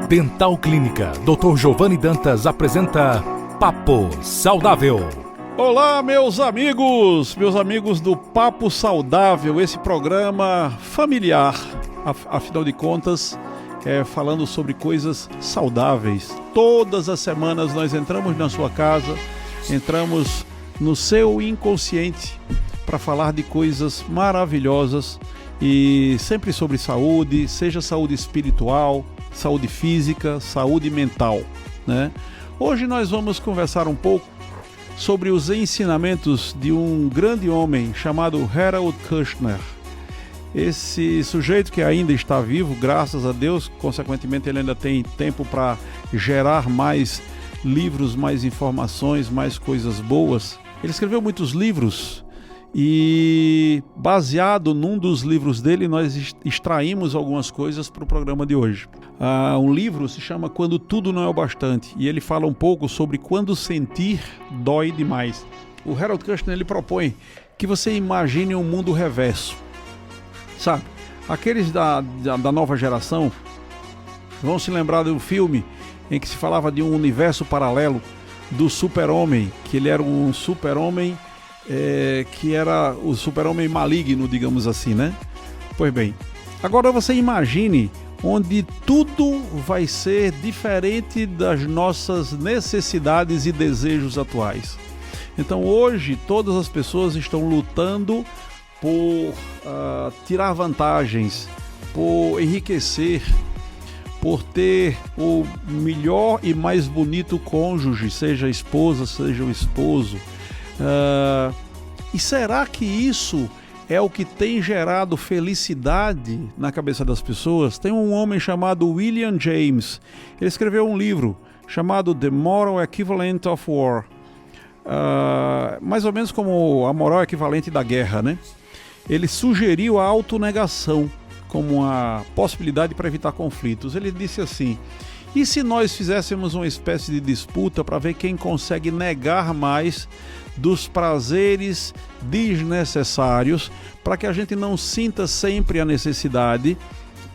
Dental Clínica Dr. Giovanni Dantas apresenta Papo Saudável. Olá, meus amigos do Papo Saudável, esse programa familiar, afinal de contas, falando sobre coisas saudáveis. Todas as semanas nós entramos na sua casa, entramos no seu inconsciente para falar de coisas maravilhosas e sempre sobre saúde, seja saúde espiritual, saúde física, saúde mental, né? Hoje nós vamos conversar um pouco sobre os ensinamentos de um grande homem chamado Harold Kushner. Esse sujeito que ainda está vivo, graças a Deus, consequentemente ele ainda tem tempo para gerar mais livros, mais informações, mais coisas boas. Ele escreveu muitos livros e, baseado num dos livros dele, nós extraímos algumas coisas para o programa de hoje. Um livro se chama Quando Tudo Não é o Bastante, e ele fala um pouco sobre quando sentir dói demais. O Harold Kushner, ele propõe que você imagine um mundo reverso. Sabe, aqueles da nova geração vão se lembrar de um filme em que se falava de um universo paralelo do super-homem, que ele era um super-homem que era o super-homem maligno, digamos assim, né? Pois bem, agora você imagine onde tudo vai ser diferente das nossas necessidades e desejos atuais. Então hoje todas as pessoas estão lutando por tirar vantagens, por enriquecer, por ter o melhor e mais bonito cônjuge, seja a esposa, seja o esposo. E será que isso é o que tem gerado felicidade na cabeça das pessoas? Tem um homem chamado William James. Ele escreveu um livro chamado The Moral Equivalent of War. Mais ou menos como a moral equivalente da guerra, né? Ele sugeriu a autonegação como uma possibilidade para evitar conflitos. Ele disse assim: e se nós fizéssemos uma espécie de disputa para ver quem consegue negar mais dos prazeres desnecessários, para que a gente não sinta sempre a necessidade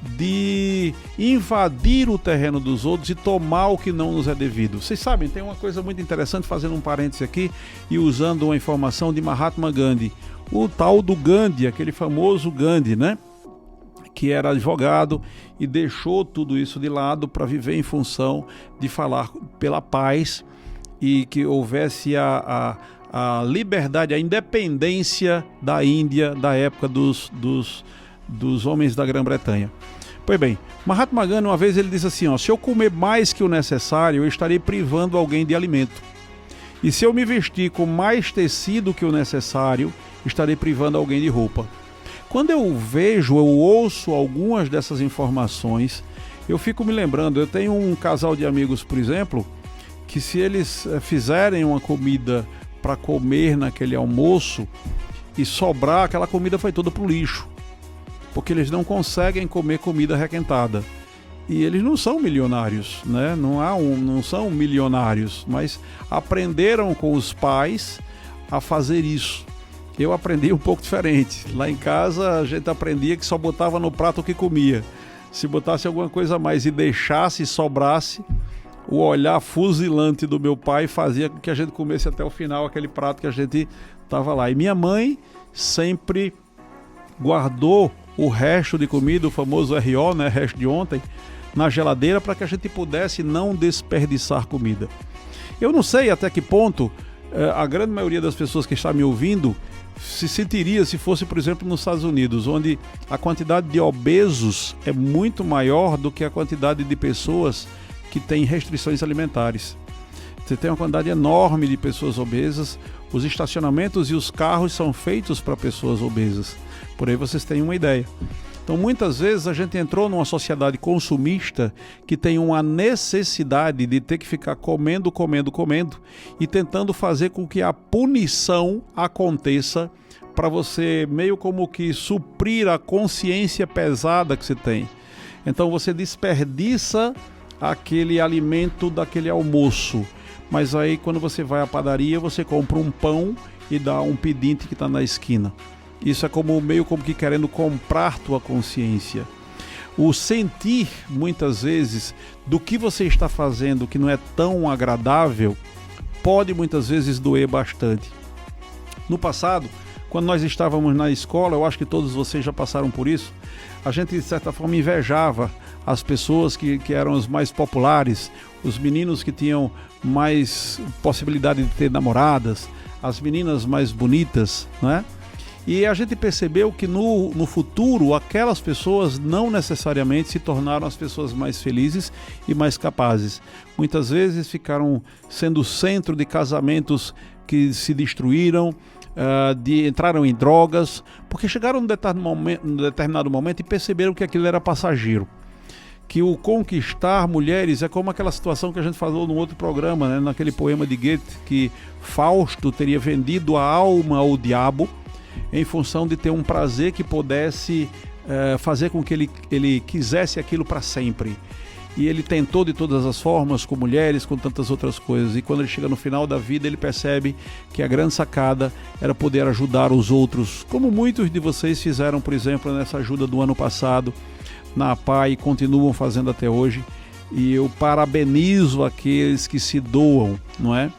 de invadir o terreno dos outros e tomar o que não nos é devido. Vocês sabem, tem uma coisa muito interessante, fazendo um parêntese aqui e usando uma informação de Mahatma Gandhi. O tal do Gandhi, aquele famoso Gandhi, né? Que era advogado e deixou tudo isso de lado para viver em função de falar pela paz e que houvesse a liberdade, a independência da Índia da época dos homens da Grã-Bretanha. Pois bem, Mahatma Gandhi uma vez ele disse assim, se eu comer mais que o necessário, eu estarei privando alguém de alimento. E se eu me vestir com mais tecido que o necessário, estarei privando alguém de roupa. Quando eu vejo, eu ouço algumas dessas informações, eu fico me lembrando, eu tenho um casal de amigos, por exemplo, que se eles fizerem uma comida para comer naquele almoço e sobrar, aquela comida foi toda para o lixo, porque eles não conseguem comer comida requentada. E eles não são milionários, né? Não são milionários, mas aprenderam com os pais a fazer isso. Eu aprendi um pouco diferente. Lá em casa a gente aprendia que só botava no prato o que comia. Se botasse alguma coisa a mais e deixasse, sobrasse, o olhar fuzilante do meu pai fazia com que a gente comesse até o final aquele prato que a gente estava lá. E minha mãe sempre guardou o resto de comida, o famoso RO, né, resto de ontem, na geladeira para que a gente pudesse não desperdiçar comida. Eu não sei até que ponto a grande maioria das pessoas que está me ouvindo se sentiria se fosse, por exemplo, nos Estados Unidos, onde a quantidade de obesos é muito maior do que a quantidade de pessoas que têm restrições alimentares. Você tem uma quantidade enorme de pessoas obesas, os estacionamentos e os carros são feitos para pessoas obesas. Por aí vocês têm uma ideia. Então, muitas vezes a gente entrou numa sociedade consumista que tem uma necessidade de ter que ficar comendo e tentando fazer com que a punição aconteça para você meio como que suprir a consciência pesada que você tem. Então, você desperdiça aquele alimento daquele almoço. Mas aí, quando você vai à padaria, você compra um pão e dá um pedinte que está na esquina. Isso é meio como que querendo comprar tua consciência. o sentir, muitas vezes, do que você está fazendo que não é tão agradável, pode muitas vezes doer bastante. No passado, quando nós estávamos na escola, eu acho que todos vocês já passaram por isso, a gente de certa forma invejava as pessoas que eram os mais populares, os meninos que tinham mais possibilidade de ter namoradas, as meninas mais bonitas, né? E a gente percebeu que no futuro aquelas pessoas não necessariamente se tornaram as pessoas mais felizes e mais capazes. Muitas vezes ficaram sendo o centro de casamentos que se destruíram, entraram em drogas, porque chegaram num determinado momento e perceberam que aquilo era passageiro. Que o conquistar mulheres é como aquela situação que a gente falou no outro programa, né? Naquele poema de Goethe, que Fausto teria vendido a alma ao diabo em função de ter um prazer que pudesse fazer com que ele quisesse aquilo para sempre. E ele tentou de todas as formas, com mulheres, com tantas outras coisas. E quando ele chega no final da vida, ele percebe que a grande sacada era poder ajudar os outros, como muitos de vocês fizeram, por exemplo, nessa ajuda do ano passado, na APA, e continuam fazendo até hoje. E eu parabenizo aqueles que se doam, não é?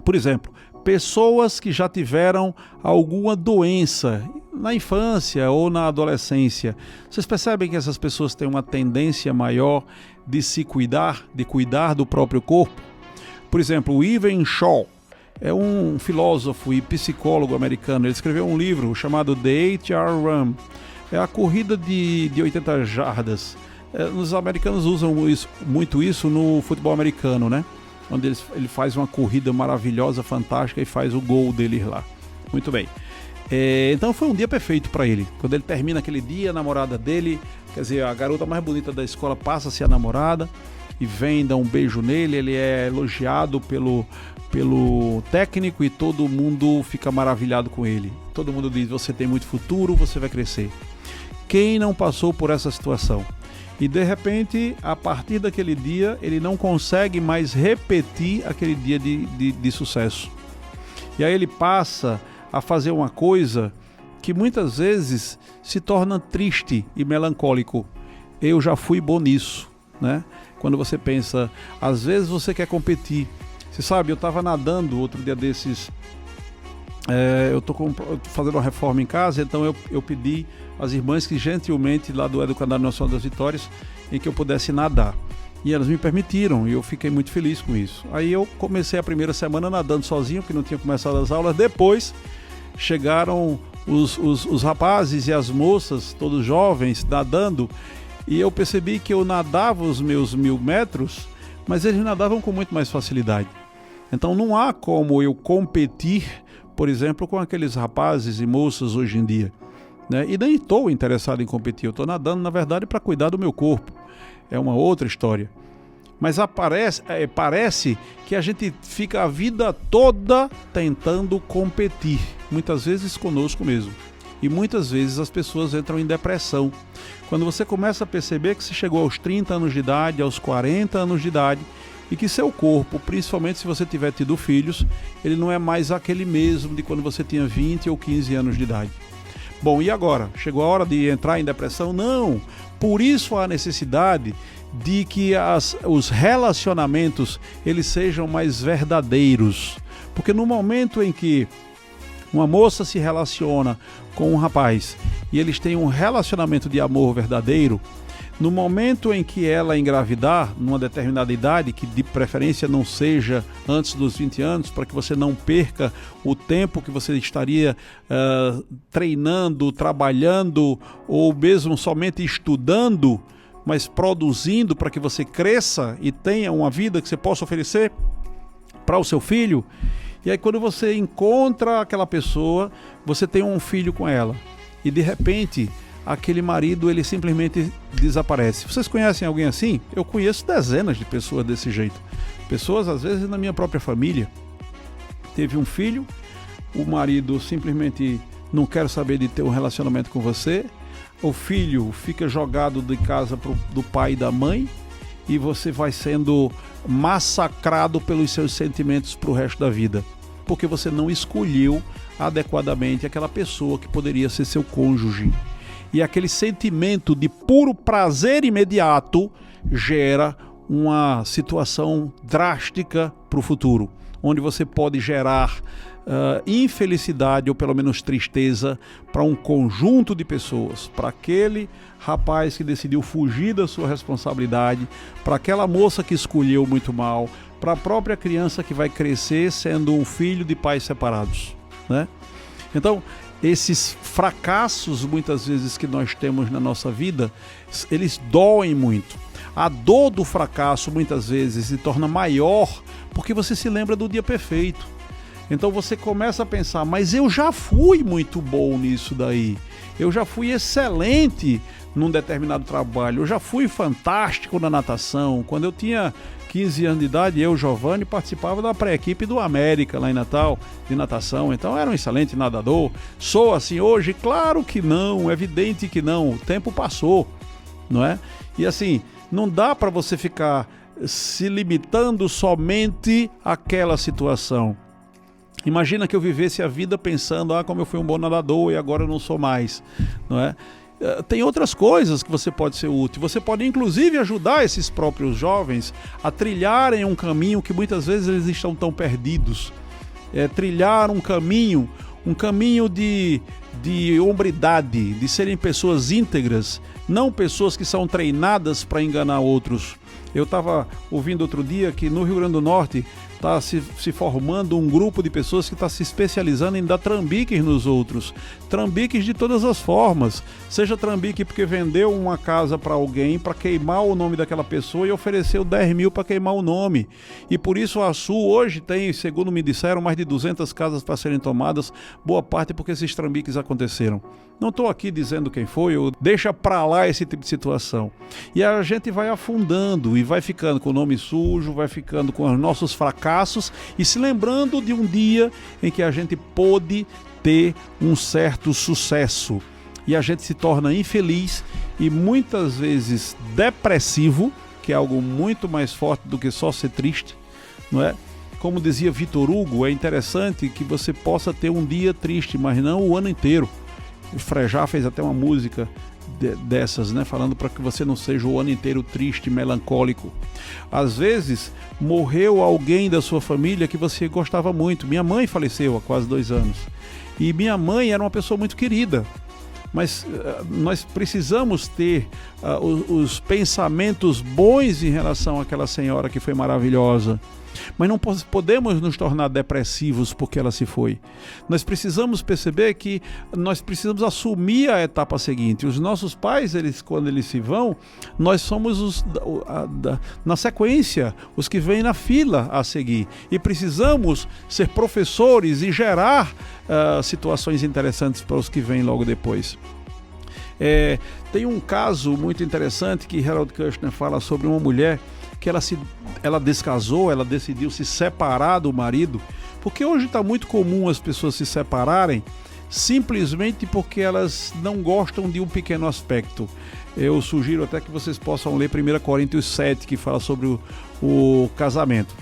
Por exemplo, pessoas que já tiveram alguma doença na infância ou na adolescência. Vocês percebem que essas pessoas têm uma tendência maior de se cuidar, de cuidar do próprio corpo? Por exemplo, o Evan Shaw é um filósofo e psicólogo americano. Ele escreveu um livro chamado The 8-Yard Run. É a corrida de 80 jardas. Os americanos usam muito isso no futebol americano, né? Onde ele faz uma corrida maravilhosa, fantástica, e faz o gol dele lá. Muito bem. Então foi um dia perfeito para ele. Quando ele termina aquele dia, a namorada dele, quer dizer, a garota mais bonita da escola passa a ser a namorada e vem dar um beijo nele. Ele é elogiado pelo técnico e todo mundo fica maravilhado com ele. Todo mundo diz: você tem muito futuro, você vai crescer. Quem não passou por essa situação? E de repente, a partir daquele dia, ele não consegue mais repetir aquele dia de sucesso. E aí ele passa a fazer uma coisa que muitas vezes se torna triste e melancólico. Eu já fui bom nisso, né? Quando você pensa, às vezes você quer competir. Você sabe, eu estava nadando outro dia desses. Eu tô fazendo uma reforma em casa, então eu pedi às irmãs que gentilmente, lá do Educandário Nacional das Vitórias, em que eu pudesse nadar. E elas me permitiram, e eu fiquei muito feliz com isso. Aí eu comecei a primeira semana nadando sozinho, porque não tinha começado as aulas. Depois chegaram os rapazes e as moças, todos jovens, nadando, e eu percebi que eu nadava os meus 1000 metros, mas eles nadavam com muito mais facilidade. Então não há como eu competir, por exemplo, com aqueles rapazes e moças hoje em dia, né? E nem estou interessado em competir, eu estou nadando, na verdade, para cuidar do meu corpo. É uma outra história. Mas parece que a gente fica a vida toda tentando competir, muitas vezes conosco mesmo. E muitas vezes as pessoas entram em depressão. Quando você começa a perceber que você chegou aos 30 anos de idade, aos 40 anos de idade, e que seu corpo, principalmente se você tiver tido filhos, ele não é mais aquele mesmo de quando você tinha 20 ou 15 anos de idade. Bom, e agora? Chegou a hora de entrar em depressão? Não! Por isso há necessidade de que os relacionamentos eles sejam mais verdadeiros. Porque no momento em que uma moça se relaciona com um rapaz e eles têm um relacionamento de amor verdadeiro, no momento em que ela engravidar, numa determinada idade, que de preferência não seja antes dos 20 anos, para que você não perca o tempo que você estaria treinando, trabalhando, ou mesmo somente estudando, mas produzindo para que você cresça e tenha uma vida que você possa oferecer para o seu filho. E aí quando você encontra aquela pessoa, você tem um filho com ela, e de repente aquele marido ele simplesmente desaparece. Vocês conhecem alguém assim? Eu conheço dezenas de pessoas desse jeito. Pessoas, às vezes, na minha própria família. Teve um filho, o marido simplesmente não quer saber de ter um relacionamento com você, o filho fica jogado de casa do pai e da mãe, e você vai sendo massacrado pelos seus sentimentos para o resto da vida, porque você não escolheu adequadamente aquela pessoa que poderia ser seu cônjuge. E aquele sentimento de puro prazer imediato gera uma situação drástica para o futuro, onde você pode gerar infelicidade ou pelo menos tristeza para um conjunto de pessoas, para aquele rapaz que decidiu fugir da sua responsabilidade, para aquela moça que escolheu muito mal, para a própria criança que vai crescer sendo um filho de pais separados, né? Então, esses fracassos muitas vezes que nós temos na nossa vida, eles doem muito. A dor do fracasso muitas vezes se torna maior porque você se lembra do dia perfeito. Então você começa a pensar, mas eu já fui muito bom nisso daí, eu já fui excelente num determinado trabalho, eu já fui fantástico na natação. Quando eu tinha 15 anos de idade, eu, Giovanni, participava da pré-equipe do América lá em Natal, de natação, então era um excelente nadador. Sou assim hoje? Claro que não, é evidente que não, o tempo passou, não é? E assim, não dá para você ficar se limitando somente àquela situação. Imagina que eu vivesse a vida pensando, como eu fui um bom nadador e agora eu não sou mais, não é? Tem outras coisas que você pode ser útil. Você pode inclusive ajudar esses próprios jovens a trilharem um caminho que muitas vezes eles estão tão perdidos. Trilhar um caminho de hombridade, de serem pessoas íntegras, não pessoas que são treinadas para enganar outros. Eu estava ouvindo outro dia que no Rio Grande do Norte está se formando um grupo de pessoas que está se especializando em dar trambiques nos outros. Trambiques de todas as formas. Seja trambique porque vendeu uma casa para alguém para queimar o nome daquela pessoa e ofereceu 10 mil para queimar o nome. E por isso a Sul hoje tem, segundo me disseram, mais de 200 casas para serem tomadas, boa parte porque esses trambiques aconteceram. Não estou aqui dizendo quem foi, ou deixa para lá esse tipo de situação. E a gente vai afundando e vai ficando com o nome sujo, vai ficando com os nossos fracassos e se lembrando de um dia em que a gente pôde ter um certo sucesso. E a gente se torna infeliz e muitas vezes depressivo, que é algo muito mais forte do que só ser triste, não é? Como dizia Vitor Hugo, é interessante que você possa ter um dia triste, mas não o ano inteiro. O Frejá fez até uma música dessas, né? Falando para que você não seja o ano inteiro triste, melancólico. Às vezes, morreu alguém da sua família que você gostava muito. Minha mãe faleceu há quase 2 anos. E minha mãe era uma pessoa muito querida. Mas nós precisamos ter os pensamentos bons em relação àquela senhora que foi maravilhosa. Mas não podemos nos tornar depressivos porque ela se foi. Nós precisamos perceber que nós precisamos assumir a etapa seguinte. Os nossos pais, quando eles se vão, nós somos na sequência, os que vêm na fila a seguir. E precisamos ser professores e gerar situações interessantes para os que vêm logo depois. Tem um caso muito interessante que Harold Kushner fala sobre uma mulher que ela descasou, ela decidiu se separar do marido, porque hoje está muito comum as pessoas se separarem simplesmente porque elas não gostam de um pequeno aspecto. Eu sugiro até que vocês possam ler 1 Coríntios 7, que fala sobre o casamento.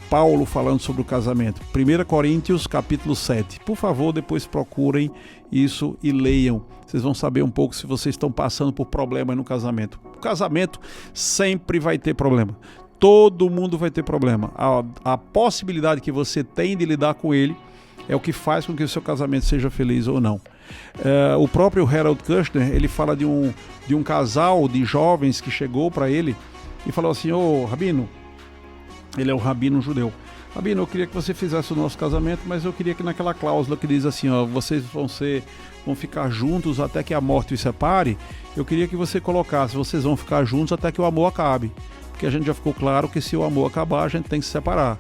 Paulo falando sobre o casamento. 1 Coríntios capítulo 7. Por favor, depois procurem isso e leiam. Vocês vão saber um pouco se vocês estão passando por problemas no casamento. O casamento sempre vai ter problema. Todo mundo vai ter problema. A possibilidade que você tem de lidar com ele é o que faz com que o seu casamento seja feliz ou não. O próprio Harold Kushner, ele fala de um casal de jovens que chegou para ele e falou assim: ô Rabino, ele é um rabino judeu. Rabino, eu queria que você fizesse o nosso casamento, mas eu queria que naquela cláusula que diz assim, vocês vão ficar juntos até que a morte os separe, eu queria que você colocasse, vocês vão ficar juntos até que o amor acabe. Porque a gente já ficou claro que se o amor acabar, a gente tem que se separar.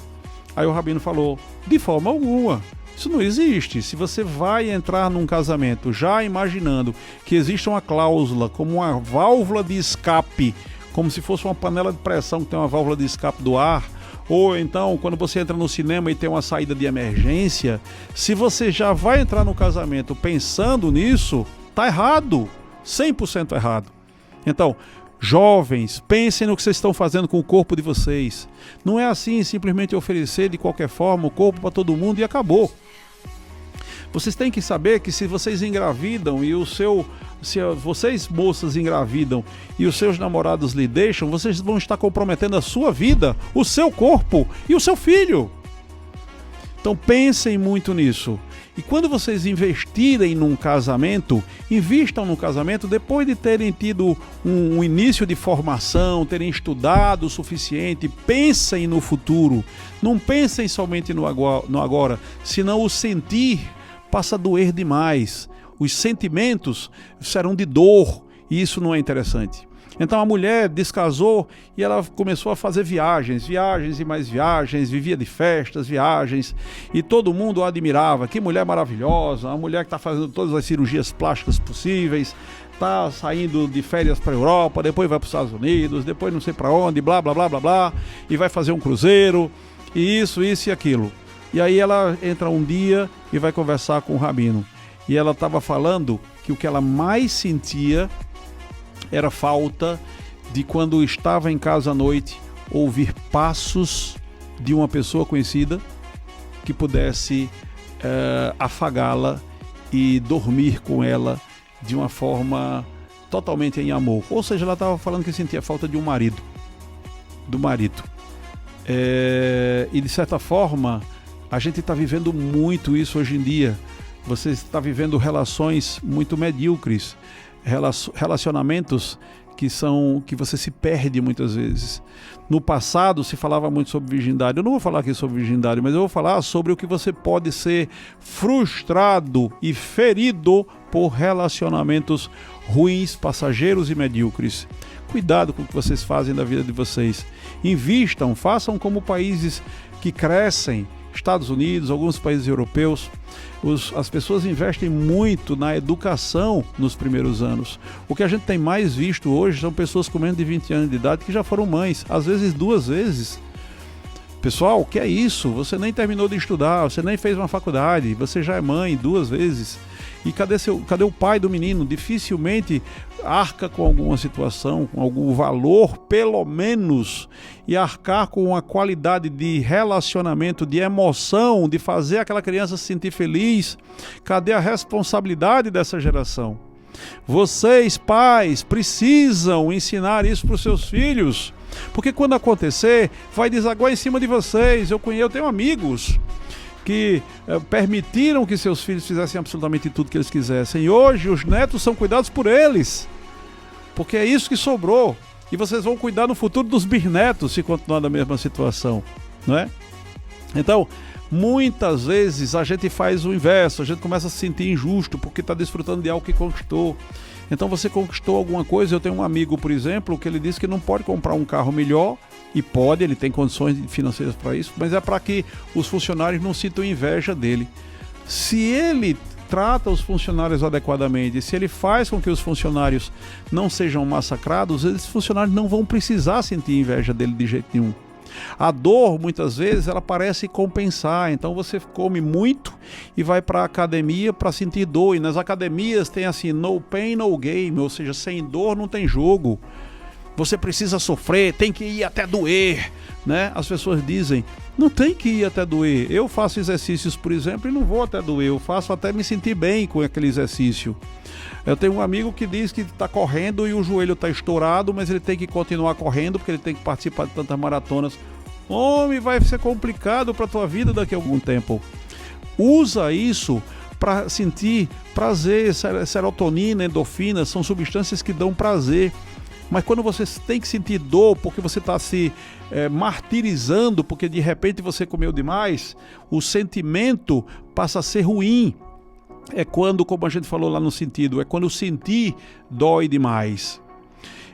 Aí o rabino falou, de forma alguma, isso não existe. Se você vai entrar num casamento já imaginando que existe uma cláusula como uma válvula de escape, como se fosse uma panela de pressão que tem uma válvula de escape do ar, ou então quando você entra no cinema e tem uma saída de emergência, se você já vai entrar no casamento pensando nisso, tá errado, 100% errado. Então, jovens, pensem no que vocês estão fazendo com o corpo de vocês. Não é assim simplesmente oferecer de qualquer forma o corpo para todo mundo e acabou. Vocês têm que saber que se vocês engravidam e se vocês moças engravidam e os seus namorados lhe deixam, vocês vão estar comprometendo a sua vida, o seu corpo e o seu filho. Então pensem muito nisso. E quando vocês investirem num casamento, invistam no casamento depois de terem tido um início de formação, terem estudado o suficiente. Pensem no futuro. Não pensem somente no agora, senão o sentir passa a doer demais. Os sentimentos serão de dor e isso não é interessante. Então a mulher descasou e ela começou a fazer viagens e mais viagens, vivia de festas, viagens, e todo mundo a admirava. Que mulher maravilhosa, uma mulher que está fazendo todas as cirurgias plásticas possíveis, está saindo de férias para a Europa, depois vai para os Estados Unidos, depois não sei para onde, blá, blá, blá, blá, blá, e vai fazer um cruzeiro, e isso e aquilo. E aí ela entra um dia e vai conversar com o rabino. E ela estava falando que o que ela mais sentia era falta de, quando estava em casa à noite, ouvir passos de uma pessoa conhecida que pudesse afagá-la e dormir com ela de uma forma totalmente em amor. Ou seja, ela estava falando que sentia falta de um marido, do marido. E de certa forma, a gente está vivendo muito isso hoje em dia. Você está vivendo relações muito medíocres, relacionamentos que você se perde muitas vezes. No passado se falava muito sobre virgindade. Eu não vou falar aqui sobre virgindade, mas eu vou falar sobre o que você pode ser frustrado e ferido por relacionamentos ruins, passageiros e medíocres. Cuidado com o que vocês fazem da vida de vocês. Invistam, façam como países que crescem, Estados Unidos, alguns países europeus. As pessoas investem muito na educação nos primeiros anos. O que a gente tem mais visto hoje são pessoas com menos de 20 anos de idade que já foram mães, às vezes 2 vezes. Pessoal, o que é isso? Você nem terminou de estudar, você nem fez uma faculdade, você já é mãe 2 vezes. E cadê o pai do menino? Dificilmente arca com alguma situação, com algum valor, pelo menos, e arcar com uma qualidade de relacionamento, de emoção, de fazer aquela criança se sentir feliz. Cadê a responsabilidade dessa geração? Vocês, pais, precisam ensinar isso para os seus filhos, porque quando acontecer, vai desaguar em cima de vocês. Eu tenho amigos que permitiram que seus filhos fizessem absolutamente tudo que eles quisessem. E hoje os netos são cuidados por eles, porque é isso que sobrou. E vocês vão cuidar no futuro dos bisnetos se continuar na mesma situação, não é? Então, muitas vezes a gente faz o inverso, a gente começa a se sentir injusto porque está desfrutando de algo que conquistou. Então você conquistou alguma coisa. Eu tenho um amigo, por exemplo, que ele disse que não pode comprar um carro melhor, e pode, ele tem condições financeiras para isso, mas é para que os funcionários não sintam inveja dele. Se ele trata os funcionários adequadamente, se ele faz com que os funcionários não sejam massacrados, esses funcionários não vão precisar sentir inveja dele de jeito nenhum. A dor, muitas vezes, ela parece compensar. Então você come muito e vai para a academia para sentir dor. E nas academias tem assim, no pain, no game, ou seja, sem dor não tem jogo. Você precisa sofrer, tem que ir até doer, né? As pessoas dizem, não tem que ir até doer. Eu faço exercícios, por exemplo, e não vou até doer. Eu faço até me sentir bem com aquele exercício. Eu tenho um amigo que diz que está correndo e o joelho está estourado, mas ele tem que continuar correndo porque ele tem que participar de tantas maratonas. Homem, vai ser complicado para a tua vida daqui a algum tempo. Usa isso para sentir prazer. Serotonina, endorfina, são substâncias que dão prazer. Mas quando você tem que sentir dor porque você está se martirizando, porque de repente você comeu demais, o sentimento passa a ser ruim. É quando, como a gente falou lá no sentido, é quando o sentir dói demais.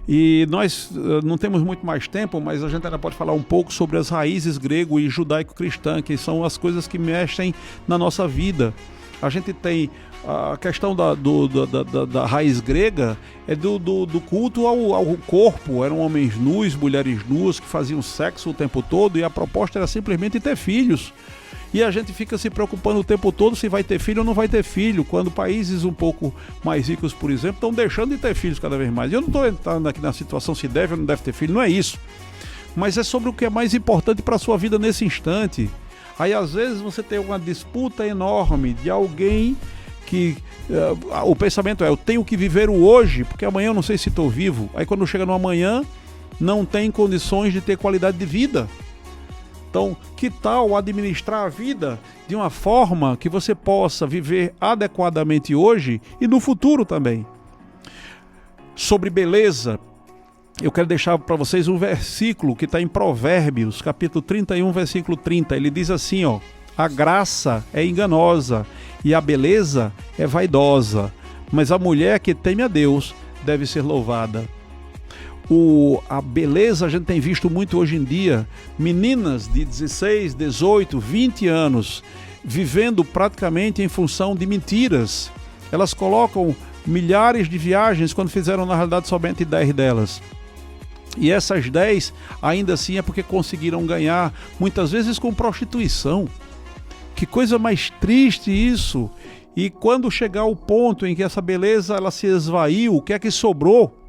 E nós não temos muito mais tempo, mas a gente ainda pode falar um pouco sobre as raízes grego e judaico-cristã, que são as coisas que mexem na nossa vida. A gente tem a questão da raiz grega, é do culto ao corpo. Eram homens nus, mulheres nuas, que faziam sexo o tempo todo, e a proposta era simplesmente ter filhos. E a gente fica se preocupando o tempo todo se vai ter filho ou não vai ter filho, quando países um pouco mais ricos, por exemplo, estão deixando de ter filhos cada vez mais. Eu não estou entrando aqui na situação se deve ou não deve ter filho, não é isso. Mas é sobre o que é mais importante para a sua vida nesse instante. Aí às vezes você tem uma disputa enorme de alguém que o pensamento é: eu tenho que viver o hoje, porque amanhã eu não sei se estou vivo. Aí quando chega no amanhã, não tem condições de ter qualidade de vida. Então, que tal administrar a vida de uma forma que você possa viver adequadamente hoje e no futuro também? Sobre beleza, eu quero deixar para vocês um versículo que está em Provérbios, capítulo 31, versículo 30. Ele diz assim, ó: a graça é enganosa e a beleza é vaidosa, mas a mulher que teme a Deus deve ser louvada. A beleza a gente tem visto muito hoje em dia, meninas de 16, 18, 20 anos, vivendo praticamente em função de mentiras. Elas colocam milhares de viagens quando fizeram na realidade somente 10 delas. E essas 10 ainda assim é porque conseguiram ganhar, muitas vezes com prostituição. Que coisa mais triste isso! E quando chegar o ponto em que essa beleza ela se esvaiu, o que é que sobrou?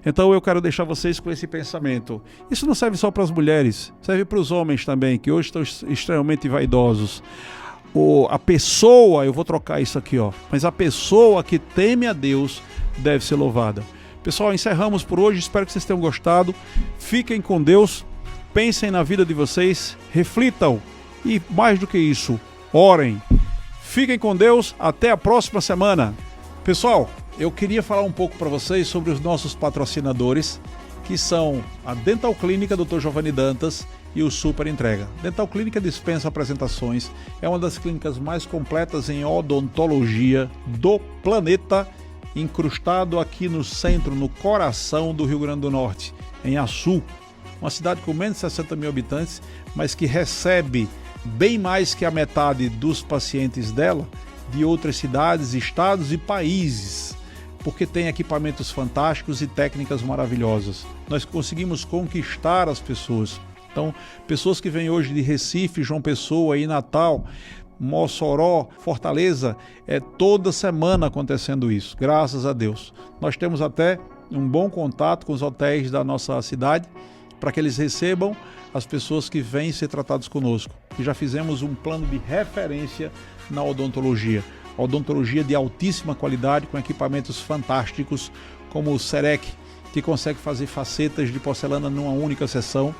Então eu quero deixar vocês com esse pensamento. Isso não serve só para as mulheres, serve para os homens também, que hoje estão extremamente vaidosos. A pessoa, eu vou trocar isso aqui, ó, mas a pessoa que teme a Deus deve ser louvada. Pessoal, encerramos por hoje, espero que vocês tenham gostado. Fiquem com Deus, pensem na vida de vocês, reflitam e, mais do que isso, orem. Fiquem com Deus, até a próxima semana. Pessoal, eu queria falar um pouco para vocês sobre os nossos patrocinadores, que são a Dental Clínica Dr. Giovanni Dantas e o Super Entrega. Dental Clínica dispensa apresentações, é uma das clínicas mais completas em odontologia do planeta, incrustado aqui no centro, no coração do Rio Grande do Norte, em Açu, uma cidade com menos de 60 mil habitantes, mas que recebe bem mais que a metade dos pacientes dela de outras cidades, estados e países, porque tem equipamentos fantásticos e técnicas maravilhosas. Nós conseguimos conquistar as pessoas. Então, pessoas que vêm hoje de Recife, João Pessoa e Natal, Mossoró, Fortaleza, toda semana acontecendo isso, graças a Deus. Nós temos até um bom contato com os hotéis da nossa cidade, para que eles recebam as pessoas que vêm ser tratadas conosco. E já fizemos um plano de referência na odontologia. Odontologia de altíssima qualidade, com equipamentos fantásticos, como o Serec, que consegue fazer facetas de porcelana numa única sessão.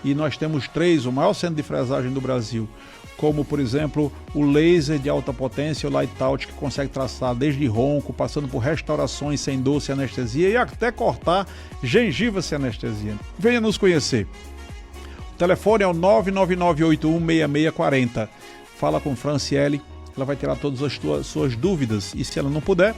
E nós temos 3, o maior centro de fresagem do Brasil, como por exemplo o laser de alta potência, o Light Out, que consegue traçar desde ronco, passando por restaurações sem dor, sem anestesia e até cortar gengiva sem anestesia. Venha nos conhecer. O telefone é o 999816640. Fala com Franciele, ela vai tirar todas as suas dúvidas e se ela não puder,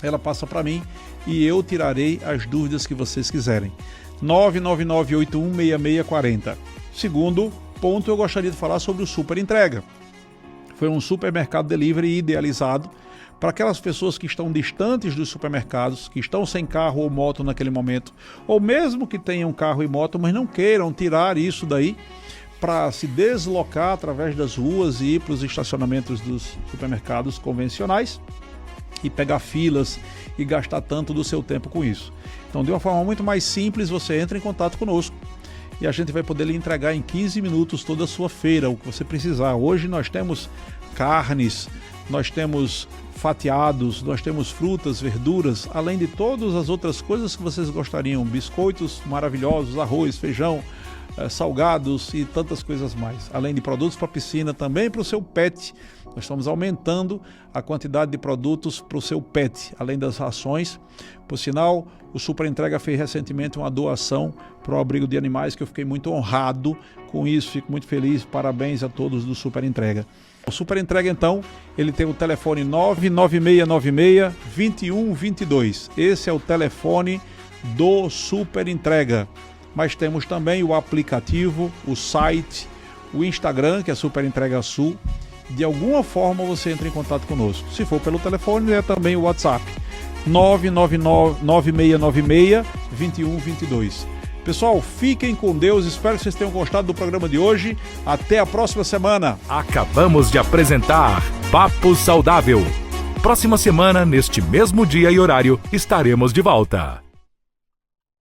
ela passa para mim e eu tirarei as dúvidas que vocês quiserem. 999816640. Segundo ponto, eu gostaria de falar sobre o Super Entrega. Foi um supermercado delivery idealizado para aquelas pessoas que estão distantes dos supermercados, que estão sem carro ou moto naquele momento, ou mesmo que tenham carro e moto, mas não queiram tirar isso daí para se deslocar através das ruas e ir para os estacionamentos dos supermercados convencionais e pegar filas e gastar tanto do seu tempo com isso. Então, de uma forma muito mais simples, você entra em contato conosco e a gente vai poder lhe entregar em 15 minutos toda a sua feira, o que você precisar. Hoje nós temos carnes, nós temos fatiados, nós temos frutas, verduras, além de todas as outras coisas que vocês gostariam, biscoitos maravilhosos, arroz, feijão, salgados e tantas coisas mais, além de produtos para piscina, também para o seu pet. Nós estamos aumentando a quantidade de produtos para o seu pet, além das rações. Por sinal, o Super Entrega fez recentemente uma doação para o abrigo de animais, que eu fiquei muito honrado com isso, fico muito feliz, parabéns a todos do Super Entrega. O Super Entrega, então, ele tem o telefone 99696-2122. Esse é o telefone do Super Entrega. Mas temos também o aplicativo, o site, o Instagram, que é Super Entrega Sul. De alguma forma você entra em contato conosco. Se for pelo telefone, é também o WhatsApp, 99996-2122. Pessoal, fiquem com Deus, espero que vocês tenham gostado do programa de hoje. Até a próxima semana. Acabamos de apresentar Papo Saudável. Próxima semana, neste mesmo dia e horário, estaremos de volta.